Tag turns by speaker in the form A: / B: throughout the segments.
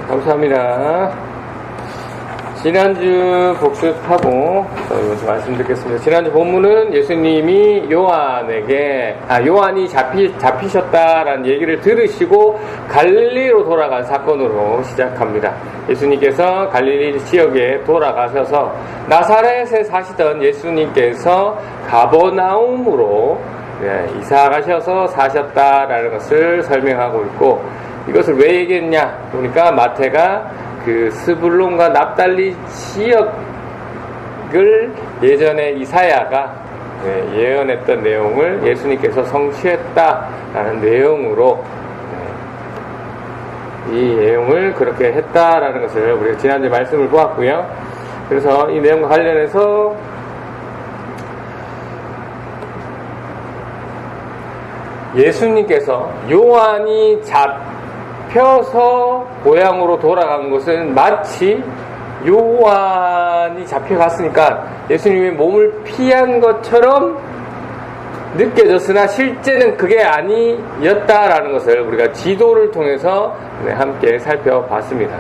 A: 감사합니다. 지난주 복습하고 이것을 말씀드리겠습니다. 지난주 본문은 예수님이 요한이 잡히셨다라는 얘기를 들으시고 갈릴리로 돌아간 사건으로 시작합니다. 예수님께서 갈릴리 지역에 돌아가셔서 나사렛에 사시던 예수님께서 가버나움으로 이사 가셔서 사셨다라는 것을 설명하고 있고, 이것을 왜 얘기했냐? 그러니까 마태가 그 스불론과 납달리 지역을 예전에 이사야가 예언했던 내용을 예수님께서 성취했다라는 내용으로 이 내용을 그렇게 했다라는 것을 우리가 지난주에 말씀을 보았고요. 그래서 이 내용과 관련해서 예수님께서 요한이 잡혀서 고향으로 돌아간 것은 마치 요한이 잡혀갔으니까 예수님이 몸을 피한 것처럼 느껴졌으나 실제는 그게 아니었다라는 것을 우리가 지도를 통해서 함께 살펴봤습니다.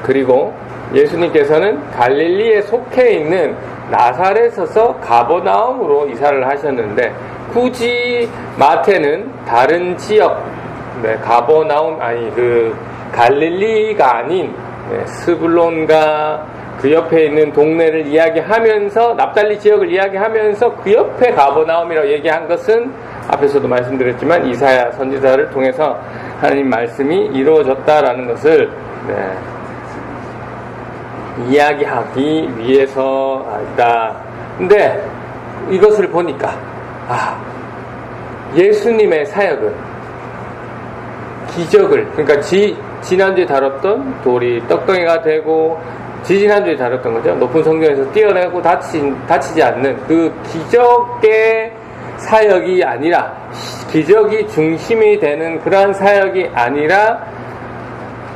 A: 그리고 예수님께서는 갈릴리에 속해 있는 나사렛에서 가버나움으로 이사를 하셨는데, 굳이 마태는 다른 지역, 갈릴리가 아닌 스불론과 그 옆에 있는 동네를 이야기하면서, 납달리 지역을 이야기하면서 그 옆에 가버나움이라고 얘기한 것은 앞에서도 말씀드렸지만 이사야 선지자를 통해서 하나님 말씀이 이루어졌다라는 것을 이야기하기 위해서다. 근데 이것을 보니까 예수님의 사역은 기적을, 그러니까 지난주에 다뤘던 돌이 떡덩이가 되고, 지지난주에 다뤘던 거죠. 높은 성경에서 뛰어내고 다치지 않는 그 기적의 사역이 아니라, 기적이 중심이 되는 그러한 사역이 아니라,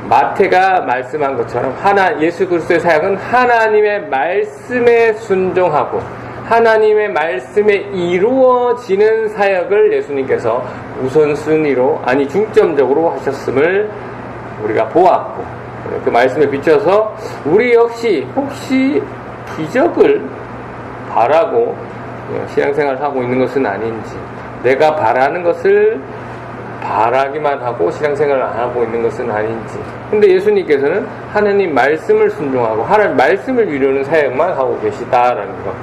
A: 마태가 말씀한 것처럼 예수 그리스도의 사역은 하나님의 말씀에 순종하고 하나님의 말씀에 이루어지는 사역을 예수님께서 우선순위로, 중점적으로 하셨음을 우리가 보았고, 그 말씀에 비춰서 우리 역시 혹시 기적을 바라고 신앙생활을 하고 있는 것은 아닌지, 내가 바라는 것을 바라기만 하고 신앙생활을 안 하고 있는 것은 아닌지. 근데 예수님께서는 하나님 말씀을 순종하고 하나님 말씀을 이루는 사역만 하고 계시다라는 것.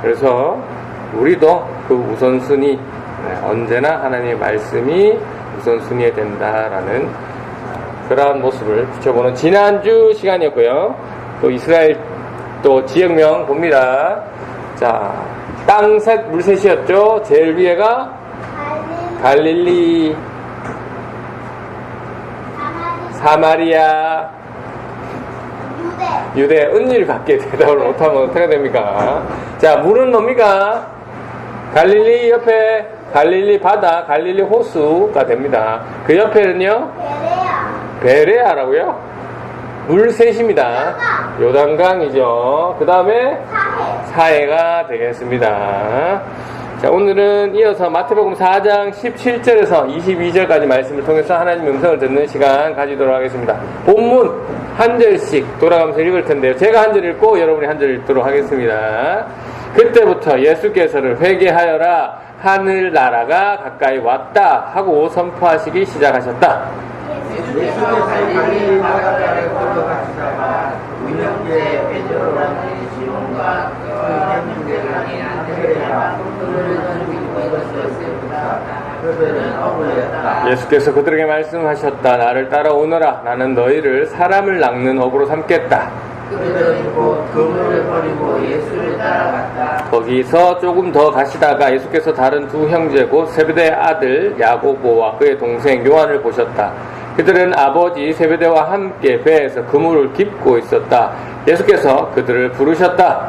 A: 그래서 우리도 그 우선순위, 언제나 하나님의 말씀이 우선순위에 된다라는 그러한 모습을 비춰보는 지난주 시간이었고요. 또 이스라엘 또 지역명 봅니다. 자, 땅셋 물셋이었죠. 제일 위에가 갈릴리, 사마리아, 유대. 은일 갖게 대답을 못하면 어떻게 됩니까? 자, 물은 뭡니까? 갈릴리 옆에 갈릴리 바다, 갈릴리 호수가 됩니다. 그 옆에는요? 베레아라고요? 물셋입니다. 요단강이죠. 그 다음에 사해가 되겠습니다. 자, 오늘은 이어서 마태복음 4장 17절에서 22절까지 말씀을 통해서 하나님 음성을 듣는 시간 가지도록 하겠습니다. 본문 한 절씩 돌아가면서 읽을 텐데요. 제가 한 절 읽고 여러분이 한 절 읽도록 하겠습니다. 그때부터 예수께서는 회개하여라, 하늘나라가 가까이 왔다 하고 선포하시기 시작하셨다.
B: 예수께서 갈릴리 바닷가에 걸어가시다가 운명제 베드로라는 시몬과 그 형제들이 안드레아 그들은 믿고 있었습니다. 그들은 어부였다. 예수께서 그들에게 말씀하셨다. 나를 따라오너라. 나는 너희를 사람을 낚는 어부로 삼겠다. 그들은 곧 그물을 버리고 예수를 따라갔다. 거기서 조금 더 가시다가 예수께서 다른 두 형제 곧 세베대의 아들 야고보와 그의 동생 요한을 보셨다. 그들은 아버지 세베대와 함께 배에서 그물을 깁고 있었다. 예수께서 그들을 부르셨다.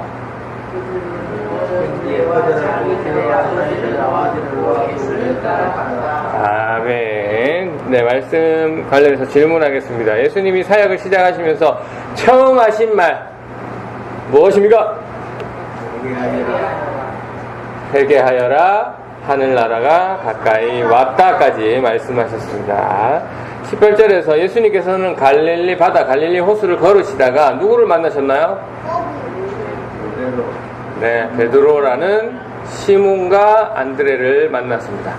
B: 아멘. 네, 말씀 관련해서 질문하겠습니다. 예수님이 사역을 시작하시면서 처음 하신 말 무엇입니까? 회개하여라,
A: 하늘나라가 가까이 왔다까지 말씀하셨습니다. 18절에서 예수님께서는 갈릴리 바다, 갈릴리 호수를 걸으시다가 누구를 만나셨나요? 네, 베드로라는 시몬과 안드레를 만났습니다.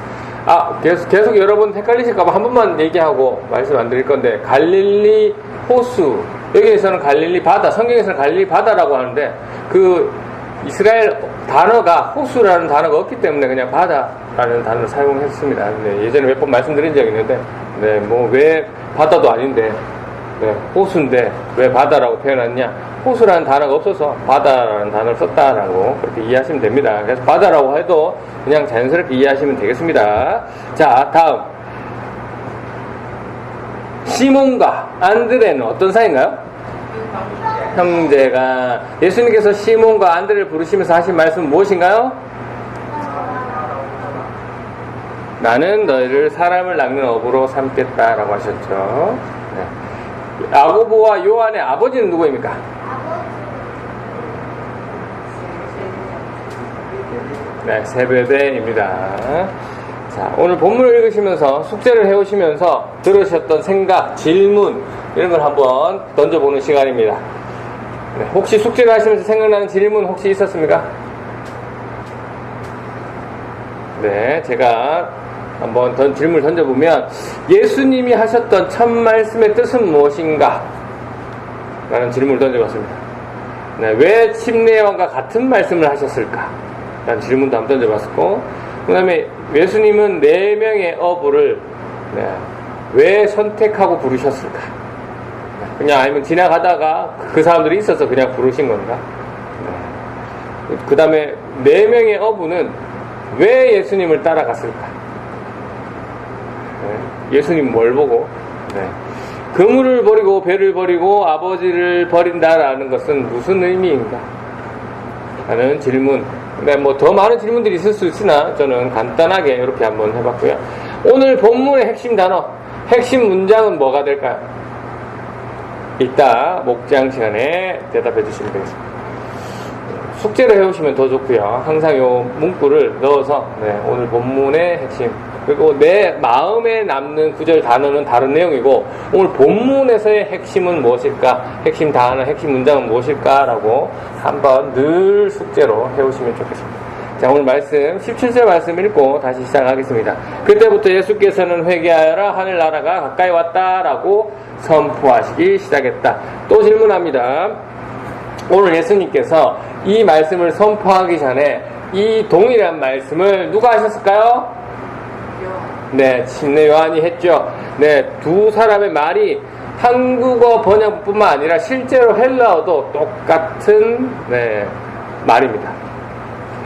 A: 계속 여러분 헷갈리실까봐 한 번만 얘기하고 말씀 안 드릴 건데, 갈릴리 호수, 여기에서는 갈릴리 바다, 성경에서는 갈릴리 바다라고 하는데, 그 이스라엘 단어가 호수라는 단어가 없기 때문에 그냥 바다라는 단어를 사용했습니다. 네, 예전에 몇 번 말씀드린 적이 있는데, 네, 뭐 왜 바다도 아닌데, 네, 호수인데 왜 바다라고 표현했냐? 호수라는 단어가 없어서 바다라는 단어를 썼다라고 그렇게 이해하시면 됩니다. 그래서 바다라고 해도 그냥 자연스럽게 이해하시면 되겠습니다. 자, 다음. 시몬과 안드레는 어떤 사이인가요? 형제가. 예수님께서 시몬과 안드레를 부르시면서 하신 말씀은 무엇인가요? 나는 너희를 사람을 낚는 어부로 삼겠다라고 하셨죠. 네. 야고보와 요한의 아버지는 누구입니까? 네, 세베대입니다. 자, 오늘 본문을 읽으시면서 숙제를 해오시면서 들으셨던 생각, 질문 이런 걸 한번 던져보는 시간입니다. 네, 혹시 숙제를 하시면서 생각나는 질문 혹시 있었습니까? 네, 제가 한번 질문을 던져보면, 예수님이 하셨던 첫 말씀의 뜻은 무엇인가? 라는 질문을 던져봤습니다. 네, 왜 침례왕과 같은 말씀을 하셨을까? 라는 질문도 한번 던져봤었고, 그 다음에 예수님은 4명의 어부를 왜 선택하고 부르셨을까? 그냥 아니면 지나가다가 그 사람들이 있어서 그냥 부르신 건가? 그 다음에 4명의 어부는 왜 예수님을 따라갔을까? 예수님 뭘 보고? 그물을 버리고 배를 버리고 아버지를 버린다라는 것은 무슨 의미인가? 하는 질문. 뭐 더 많은 질문들이 있을 수 있으나 저는 간단하게 이렇게 한번 해봤고요. 오늘 본문의 핵심 단어, 핵심 문장은 뭐가 될까요? 이따 목장 시간에 대답해 주시면 되겠습니다. 숙제를 해오시면 더 좋고요. 항상 요 문구를 넣어서 오늘 본문의 핵심, 그리고 내 마음에 남는 구절 단어는 다른 내용이고, 오늘 본문에서의 핵심은 무엇일까? 핵심 단어, 핵심 문장은 무엇일까라고 한번 늘 숙제로 해오시면 좋겠습니다. 자, 오늘 말씀 17절 말씀 읽고 다시 시작하겠습니다. 그때부터 예수께서는 회개하여라, 하늘나라가 가까이 왔다라고 선포하시기 시작했다. 또 질문합니다. 오늘 예수님께서 이 말씀을 선포하기 전에 이 동일한 말씀을 누가 하셨을까요? 네, 침례 요한이 했죠. 네, 두 사람의 말이 한국어 번역뿐만 아니라 실제로 헬라어도 똑같은 말입니다.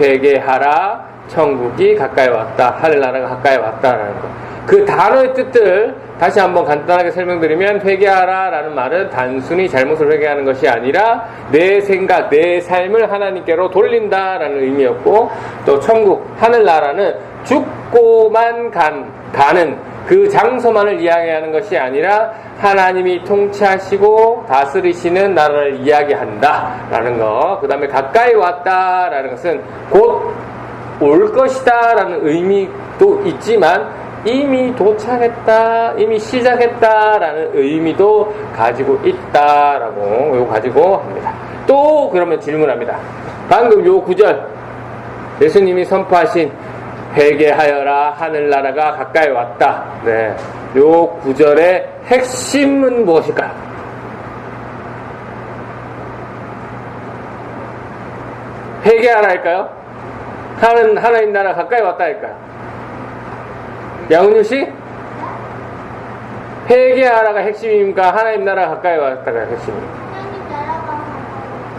A: 회개하라, 천국이 가까이 왔다, 하늘나라가 가까이 왔다라는 것. 그 단어의 뜻을 다시 한번 간단하게 설명드리면, 회개하라 라는 말은 단순히 잘못을 회개하는 것이 아니라 내 생각, 내 삶을 하나님께로 돌린다 라는 의미였고, 또 천국, 하늘나라는 죽고만 가는 그 장소만을 이야기하는 것이 아니라 하나님이 통치하시고 다스리시는 나라를 이야기한다 라는 거. 그 다음에 가까이 왔다 라는 것은 곧 올 것이다 라는 의미도 있지만, 이미 도착했다, 이미 시작했다 라는 의미도 가지고 있다라고 이거 가지고 합니다. 또 그러면 질문합니다. 방금 요 구절, 예수님이 선포하신 회개하여라, 하늘나라가 가까이 왔다. 네, 요 구절의 핵심은 무엇일까요? 회개하라 할까요? 하나님 나라 가까이 왔다 할까요? 양은유 씨? 회개하라가 핵심입니까? 하나님 나라 가까이 왔다가 핵심입니까?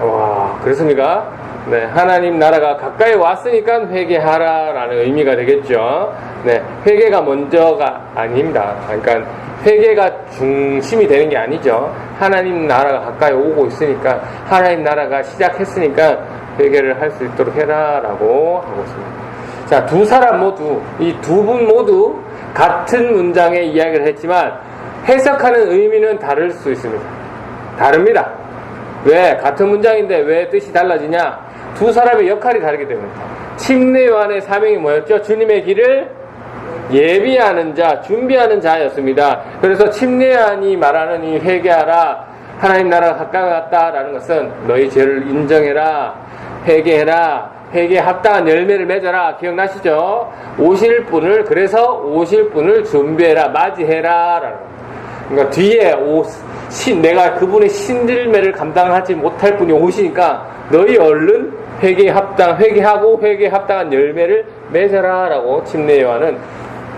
A: 와, 그렇습니까? 네, 하나님 나라가 가까이 왔으니까 회개하라라는 의미가 되겠죠. 네, 회개가 먼저가 아닙니다. 그러니까 회개가 중심이 되는 게 아니죠. 하나님 나라가 가까이 오고 있으니까, 하나님 나라가 시작했으니까 회개를 할 수 있도록 해라라고 하고 있습니다. 자, 두 사람 모두, 이 두 분 모두 같은 문장의 이야기를 했지만 해석하는 의미는 다를 수 있습니다. 다릅니다. 왜? 같은 문장인데 왜 뜻이 달라지냐? 두 사람의 역할이 다르기 때문입니다. 침례 요한의 사명이 뭐였죠? 주님의 길을 예비하는 자, 준비하는 자였습니다. 그래서 침례 요한이 말하는 이 회개하라, 하나님 나라가 가까이 왔다라는 것은 너희 죄를 인정해라, 회개해라, 회개에 합당한 열매를 맺어라. 기억나시죠? 그래서 오실 분을 준비해라, 맞이해라 라는 겁니다. 그러니까 뒤에 내가 그분의 신들매를 감당하지 못할 분이 오시니까 너희 얼른 회개하고 회개에 합당한 열매를 맺어라 라고 침례 요한은,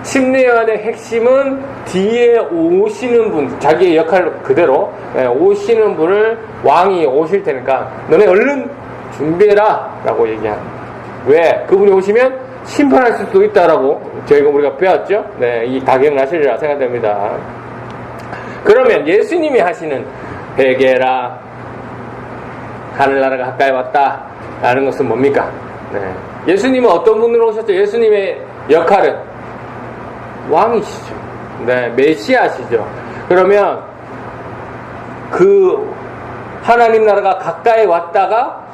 A: 침례 요한의 핵심은 뒤에 오시는 분, 자기의 역할 그대로 오시는 분을, 왕이 오실 테니까 너네 얼른 준비해라 라고 얘기합니다. 왜? 그분이 오시면 심판할 수도 있다라고 우리가 배웠죠? 네, 이 다 기억나시리라 생각됩니다. 그러면 예수님이 하시는 회개라, 하늘나라가 가까이 왔다 라는 것은 뭡니까? 네. 예수님은 어떤 분으로 오셨죠? 예수님의 역할은 왕이시죠. 네, 메시아시죠. 그러면 그 하나님 나라가 가까이 왔다가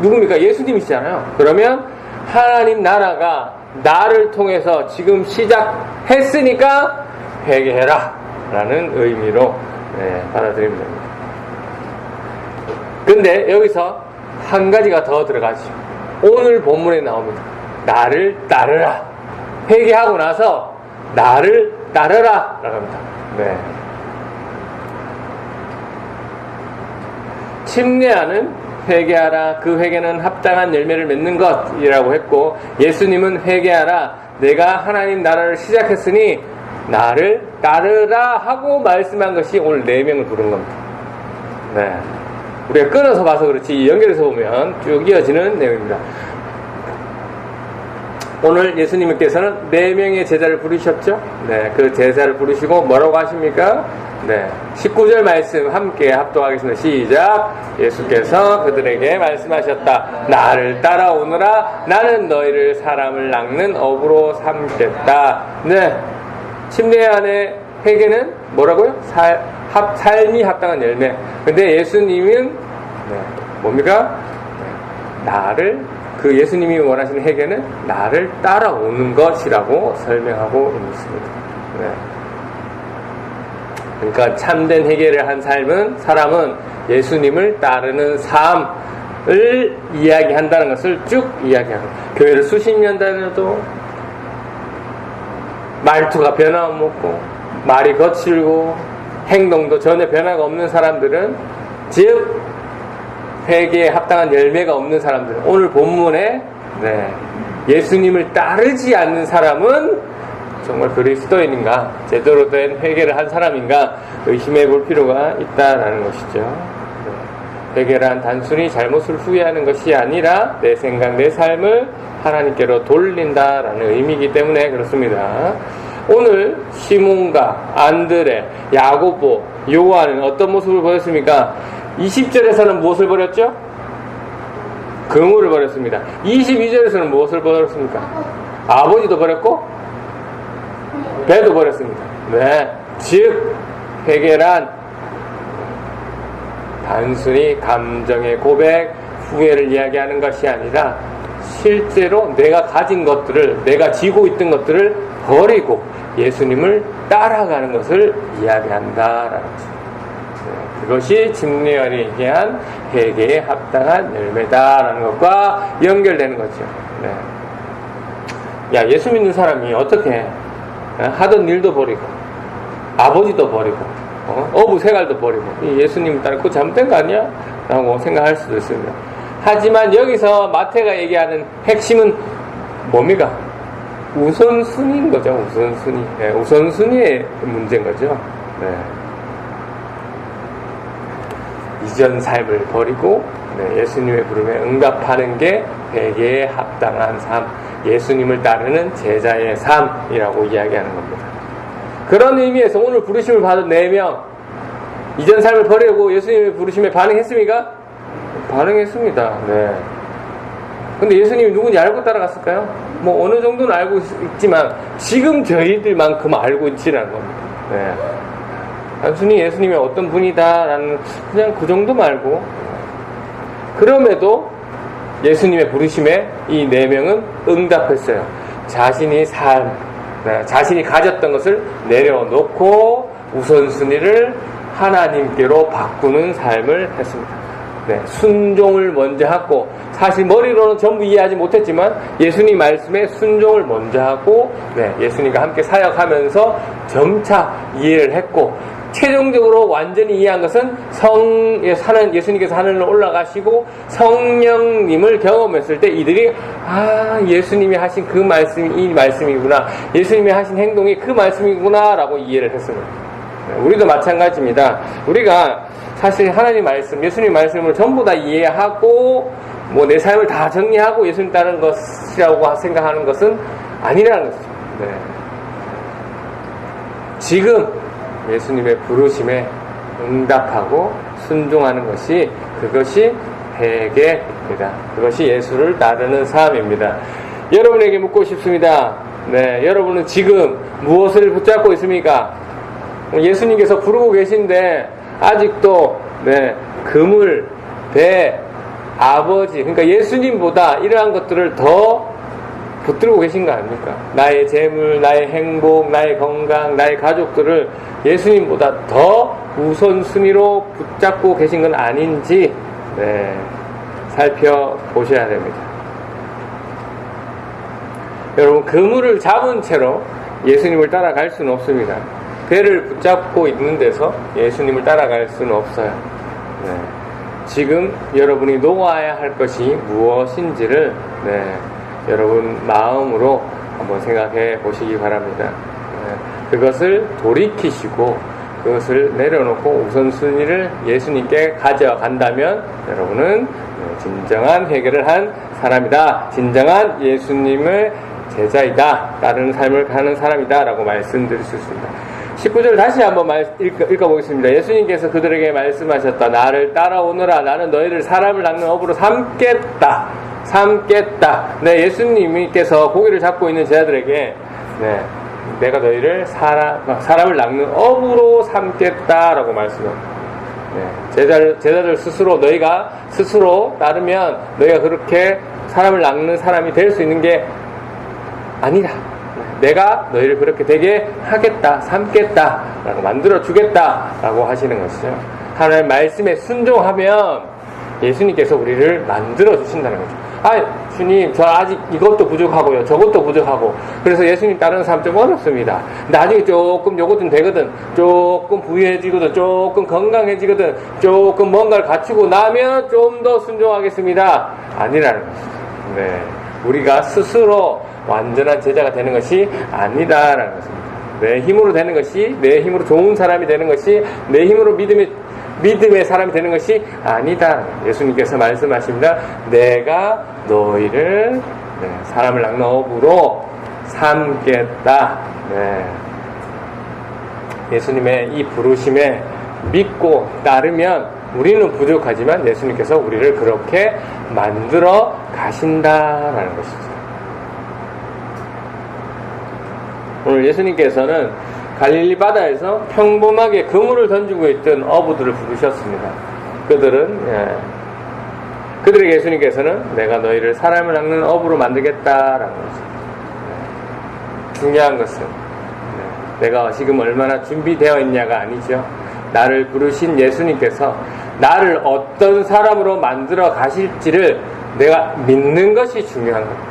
A: 누굽니까? 예수님이시잖아요. 그러면 하나님 나라가 나를 통해서 지금 시작했으니까 회개해라 라는 의미로 받아들이면 됩니다. 근데 여기서 한 가지가 더 들어가죠. 오늘 본문에 나옵니다. 나를 따르라. 회개하고 나서 나를 따르라 라고 합니다. 네. 침례하는 회개하라, 그 회개는 합당한 열매를 맺는 것이라고 했고, 예수님은 회개하라, 내가 하나님 나라를 시작했으니 나를 따르라 하고 말씀한 것이 오늘 4명을 부른 겁니다. 네. 우리가 끊어서 봐서 그렇지 연결해서 보면 쭉 이어지는 내용입니다. 오늘 예수님께서는 4명의 제자를 부르셨죠? 네, 그 제자를 부르시고 뭐라고 하십니까? 네, 19절 말씀 함께 합독하겠습니다. 시작. 예수께서 그들에게 말씀하셨다. 나를 따라오너라. 나는 너희를 사람을 낚는 어부로 삼겠다. 네, 침례 안에 회개는 뭐라고요? 삶이 합당한 열매. 근데 예수님은 뭡니까? 그 예수님이 원하시는 회개는 나를 따라오는 것이라고 설명하고 있습니다. 네. 그러니까 참된 회개를 한 사람은 예수님을 따르는 삶을 이야기한다는 것을 쭉 이야기하고, 교회를 수십 년 다녀도 말투가 변함없고 말이 거칠고 행동도 전혀 변화가 없는 사람들은, 즉 회개에 합당한 열매가 없는 사람들, 오늘 본문에 예수님을 따르지 않는 사람은 정말 그리스도인인가, 제대로 된 회개를 한 사람인가 의심해 볼 필요가 있다라는 것이죠. 회개란 단순히 잘못을 후회하는 것이 아니라 내 생각, 내 삶을 하나님께로 돌린다라는 의미이기 때문에 그렇습니다. 오늘 시몬과 안드레, 야고보, 요한은 어떤 모습을 보였습니까? 20절에서는 무엇을 버렸죠? 긍휼을 버렸습니다. 22절에서는 무엇을 버렸습니까? 아버지도 버렸고 배도 버렸습니다. 네, 즉 회개란 단순히 감정의 고백, 후회를 이야기하는 것이 아니라 실제로 내가 가진 것들을, 내가 지고 있던 것들을 버리고 예수님을 따라가는 것을 이야기한다라는 것입니다. 그것이 침례 요한이 얘기한 회개에 합당한 열매다라는 것과 연결되는 거죠. 네. 야, 예수 믿는 사람이 어떻게 하던 일도 버리고 아버지도 버리고 어부 생활도 버리고 예수님 따라 그거 잘못된 거 아니야? 라고 생각할 수도 있습니다. 하지만 여기서 마태가 얘기하는 핵심은 뭡니까? 우선순위인 거죠. 우선순위. 네, 우선순위의 문제인 거죠. 네. 이전 삶을 버리고 예수님의 부름에 응답하는 게 회개에 합당한 삶, 예수님을 따르는 제자의 삶이라고 이야기하는 겁니다. 그런 의미에서 오늘 부르심을 받은 4명, 이전 삶을 버리고 예수님의 부르심에 반응했습니까? 반응했습니다. 네. 근데 예수님이 누군지 알고 따라갔을까요? 뭐 어느 정도는 알고 있지만 지금 저희들만큼 알고 있지는 않은 겁니다. 네. 단순히 예수님이 어떤 분이다라는 그냥 그 정도 말고, 그럼에도 예수님의 부르심에 이 4명은 응답했어요. 자신이 가졌던 것을 내려놓고 우선순위를 하나님께로 바꾸는 삶을 했습니다. 네, 순종을 먼저 하고, 사실 머리로는 전부 이해하지 못했지만 예수님 말씀에 순종을 먼저 하고, 네, 예수님과 함께 사역하면서 점차 이해를 했고, 최종적으로 완전히 이해한 것은 예수님께서 하늘로 올라가시고 성령님을 경험했을 때 이들이 예수님이 하신 그 말씀이 이 말씀이구나, 예수님이 하신 행동이 그 말씀이구나 라고 이해를 했습니다. 우리도 마찬가지입니다. 우리가 사실 하나님 말씀, 예수님 말씀을 전부 다 이해하고 내 삶을 다 정리하고 예수님 따르는 것이라고 생각하는 것은 아니라는 것이죠. 네. 지금 예수님의 부르심에 응답하고 순종하는 것이, 그것이 회개입니다. 그것이 예수를 따르는 삶입니다. 여러분에게 묻고 싶습니다. 네, 여러분은 지금 무엇을 붙잡고 있습니까? 예수님께서 부르고 계신데 아직도 그물, 배, 아버지, 그러니까 예수님보다 이러한 것들을 더 붙들고 계신 거 아닙니까? 나의 재물, 나의 행복, 나의 건강, 나의 가족들을 예수님보다 더 우선순위로 붙잡고 계신 건 아닌지 살펴보셔야 됩니다. 여러분, 그물을 잡은 채로 예수님을 따라갈 수는 없습니다. 배를 붙잡고 있는 데서 예수님을 따라갈 수는 없어요. 지금 여러분이 놓아야 할 것이 무엇인지를 여러분 마음으로 한번 생각해 보시기 바랍니다. 그것을 돌이키시고 그것을 내려놓고 우선순위를 예수님께 가져간다면 여러분은 진정한 회개를 한 사람이다, 진정한 예수님의 제자이다, 따르는 삶을 가는 사람이다 라고 말씀드릴 수 있습니다. 19절 다시 한번 읽어보겠습니다. 예수님께서 그들에게 말씀하셨다. 나를 따라오너라. 나는 너희를 사람을 낚는 업으로 삼겠다. 네, 예수님께서 고기를 잡고 있는 제자들에게 내가 너희를 사람을 낚는 업으로 삼겠다라고 말씀합니다. 제자들 스스로, 너희가 스스로 따르면 너희가 그렇게 사람을 낚는 사람이 될 수 있는 게 아니다. 내가 너희를 그렇게 되게 하겠다, 삼겠다 라고 만들어주겠다 라고 하시는 것이죠. 하나님의 말씀에 순종하면 예수님께서 우리를 만들어주신다는 거죠. 주님, 저 아직 이것도 부족하고요, 저것도 부족하고, 그래서 예수님 따르는 사람 좀 어렵습니다. 나중에 조금 요것 좀 되거든, 조금 부유해지거든, 조금 건강해지거든, 조금 뭔가를 갖추고 나면 좀 더 순종하겠습니다. 아니라는 것이죠. 우리가 스스로 완전한 제자가 되는 것이 아니다라는 것입니다. 내 힘으로 되는 것이, 내 힘으로 좋은 사람이 되는 것이, 내 힘으로 믿음의 사람이 되는 것이 아니다. 예수님께서 말씀하십니다. 내가 너희를 사람을 낚는 업으로 삼겠다. 예수님의 이 부르심에 믿고 따르면 우리는 부족하지만 예수님께서 우리를 그렇게 만들어 가신다라는 것이죠. 오늘 예수님께서는 갈릴리 바다에서 평범하게 그물을 던지고 있던 어부들을 부르셨습니다. 그들에게 예수님께서는 내가 너희를 사람을 낚는 어부로 만들겠다라는 것입니다. 중요한 것은 내가 지금 얼마나 준비되어 있냐가 아니죠. 나를 부르신 예수님께서 나를 어떤 사람으로 만들어 가실지를 내가 믿는 것이 중요한 겁니다.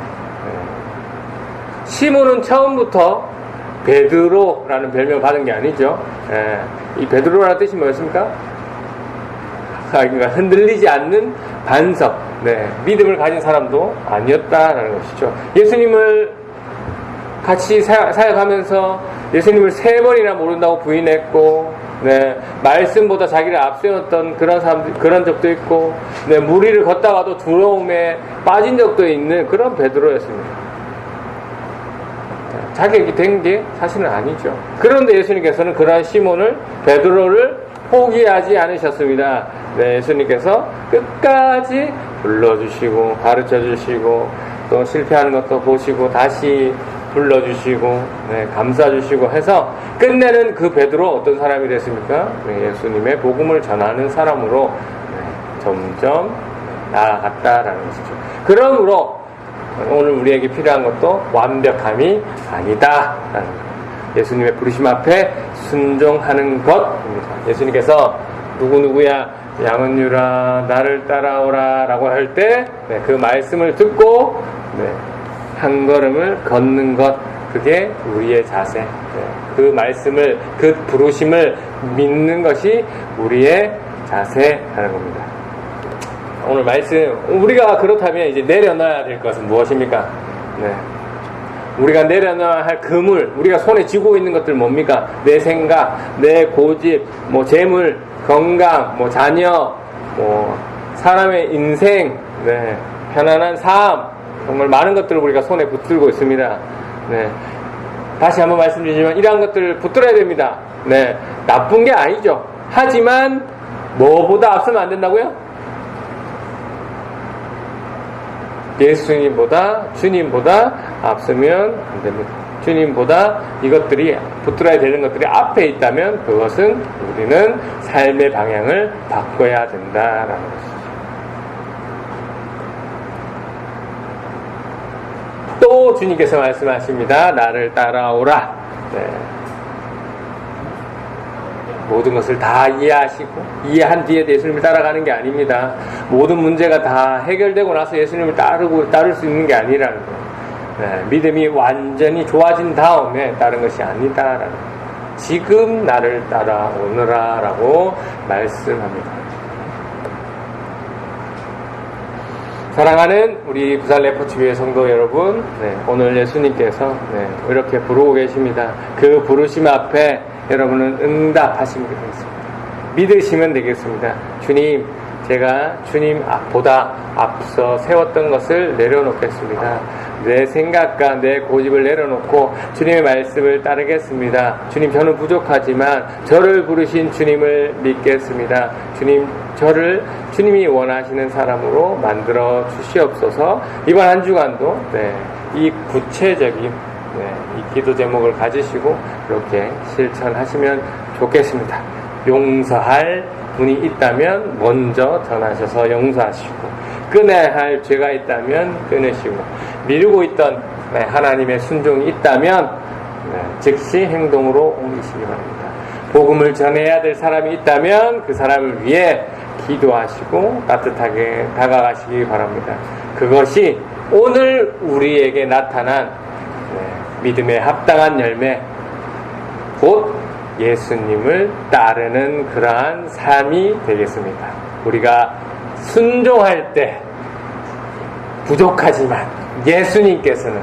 A: 시몬은 처음부터 베드로라는 별명을 받은 게 아니죠. 이 베드로라는 뜻이 뭐였습니까? 그러니까 흔들리지 않는 반석, 믿음을 가진 사람도 아니었다라는 것이죠. 예수님을 같이 사역하면서 예수님을 3번이나 모른다고 부인했고, 말씀보다 자기를 앞세웠던 그런 적도 있고, 무리를 걷다가도 두려움에 빠진 적도 있는 그런 베드로였습니다. 자격이 된 게 사실은 아니죠. 그런데 예수님께서는 그러한 시몬을, 베드로를 포기하지 않으셨습니다. 예수님께서 끝까지 불러주시고 가르쳐주시고 또 실패하는 것도 보시고 다시 불러주시고 감싸주시고 해서 끝내는 그 베드로 어떤 사람이 됐습니까? 예수님의 복음을 전하는 사람으로 점점 나아갔다라는 것이죠. 그러므로 오늘 우리에게 필요한 것도 완벽함이 아니다라는 것. 예수님의 부르심 앞에 순종하는 것입니다. 예수님께서 누구누구야 양은유라 나를 따라오라 라고 할 때 그 말씀을 듣고 한 걸음을 걷는 것, 그게 우리의 자세. 그 말씀을, 그 부르심을 믿는 것이 우리의 자세라는 겁니다. 오늘 말씀, 우리가 그렇다면 이제 내려놔야 될 것은 무엇입니까? 우리가 내려놔야 할 그물, 우리가 손에 쥐고 있는 것들 뭡니까? 내 생각, 내 고집, 뭐 재물, 건강, 뭐 자녀, 뭐 사람의 인생, 편안한 삶, 정말 많은 것들을 우리가 손에 붙들고 있습니다. 다시 한번 말씀드리지만 이러한 것들을 붙들어야 됩니다. 나쁜 게 아니죠. 하지만 뭐보다 앞서면 안 된다고요? 예수님보다, 주님보다 앞서면 안 됩니다. 주님보다 이것들이, 붙들어야 되는 것들이 앞에 있다면 그것은 우리는 삶의 방향을 바꿔야 된다라는 것이죠. 또 주님께서 말씀하십니다. 나를 따라오라. 모든 것을 다 이해하시고, 이해한 뒤에 예수님을 따라가는 게 아닙니다. 모든 문제가 다 해결되고 나서 예수님을 따를 수 있는 게 아니라는 거예요. 믿음이 완전히 좋아진 다음에 따른 것이 아니다라는 거예요. 지금 나를 따라오너라 라고 말씀합니다. 사랑하는 우리 부산 레포츠교회 성도 여러분, 오늘 예수님께서 이렇게 부르고 계십니다. 그 부르심 앞에 여러분은 응답하시면 되겠습니다. 믿으시면 되겠습니다. 주님, 제가 주님보다 앞서 세웠던 것을 내려놓겠습니다. 내 생각과 내 고집을 내려놓고 주님의 말씀을 따르겠습니다. 주님, 저는 부족하지만 저를 부르신 주님을 믿겠습니다. 주님, 저를 주님이 원하시는 사람으로 만들어 주시옵소서. 이번 한 주간도 이 구체적인 이 기도 제목을 가지시고 이렇게 실천하시면 좋겠습니다. 용서할 분이 있다면 먼저 전하셔서 용서하시고, 끊어야 할 죄가 있다면 끊으시고, 미루고 있던 하나님의 순종이 있다면 즉시 행동으로 옮기시기 바랍니다. 복음을 전해야 될 사람이 있다면 그 사람을 위해 기도하시고 따뜻하게 다가가시기 바랍니다. 그것이 오늘 우리에게 나타난 믿음에 합당한 열매, 곧 예수님을 따르는 그러한 삶이 되겠습니다. 우리가 순종할 때 부족하지만 예수님께서는,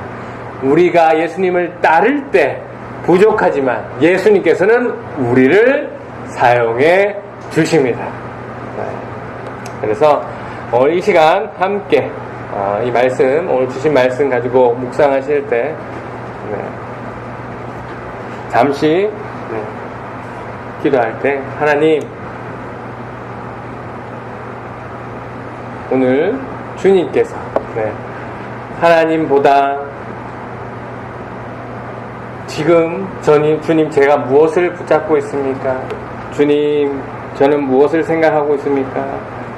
A: 우리가 예수님을 따를 때 부족하지만 예수님께서는 우리를 사용해 주십니다. 그래서 오늘 이 시간 함께 이 말씀, 오늘 주신 말씀 가지고 묵상하실 때 잠시 기도할 때, 하나님, 오늘 주님께서 하나님보다 지금 주님, 제가 무엇을 붙잡고 있습니까? 주님, 저는 무엇을 생각하고 있습니까?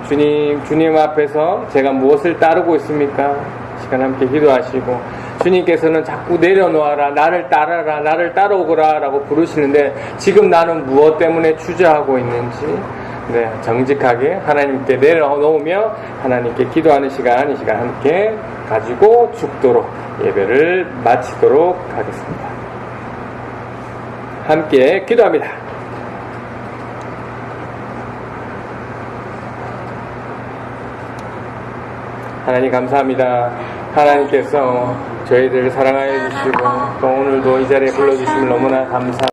A: 주님 앞에서 제가 무엇을 따르고 있습니까? 시간 함께 기도하시고, 주님께서는 자꾸 내려놓아라, 나를 따라라, 나를 따라오거라 라고 부르시는데 지금 나는 무엇 때문에 주저하고 있는지 정직하게 하나님께 내려놓으며 하나님께 기도하는 시간, 이 시간 함께 가지고 죽도록 예배를 마치도록 하겠습니다. 함께 기도합니다. 하나님 감사합니다. 하나님께서 저희들을 사랑하여 주시고 또 오늘도 이 자리에 불러주심을 너무나 감사합니다.